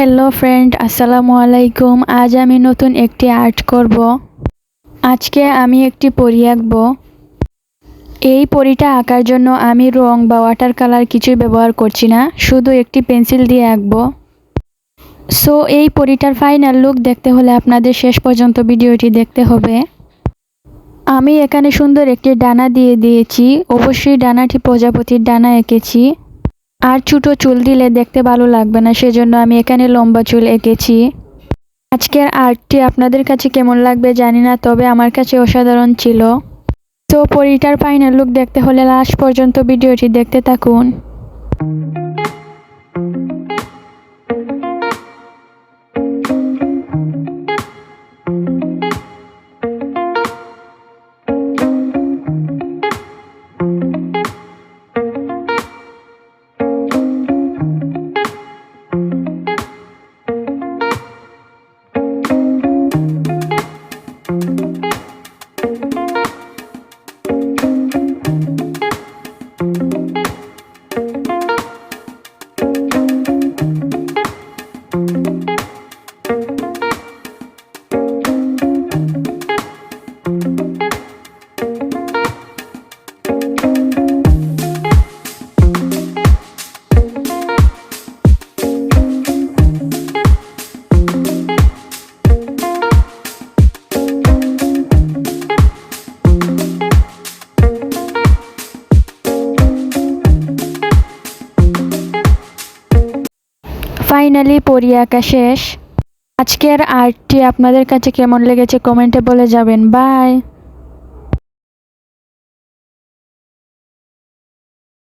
Hello friend, আসসালামু আলাইকুম। আজ আমি নতুন একটি আর্ট করব। আজকে আমি একটি পরী আঁকব। এই পরীটা আঁকার জন্য আমি রং বা ওয়াটার কালার কিছুই ব্যবহার করছি না, শুধু একটি পেন্সিল দিয়ে আঁকব। সো এই পরীটার ফাইনাল লুক দেখতে হলে আপনাদের শেষ পর্যন্ত ভিডিওটি দেখতে হবে। আমি এখানে সুন্দর একটি ডানা দিয়ে দিয়েছি। অবশ্যই ডানাটি প্রজাপতির ডানা এঁকেছি। আর ছোটো চুল দিলে দেখতে ভালো লাগবে না, সেজন্য আমি এখানে লম্বা চুল এঁকেছি। আজকের আর্টটি আপনাদের কাছে কেমন লাগবে জানি না, তবে আমার কাছে অসাধারণ ছিল। তো পরীটার ফাইনাল লুক দেখতে হলে লাস্ট পর্যন্ত ভিডিওটি দেখতে থাকুন। ফাইনালি পরী আঁকা শেষ। আজকের আর্টটি আপনাদের কাছে কেমন লেগেছে কমেন্টে বলে যাবেন। বাই।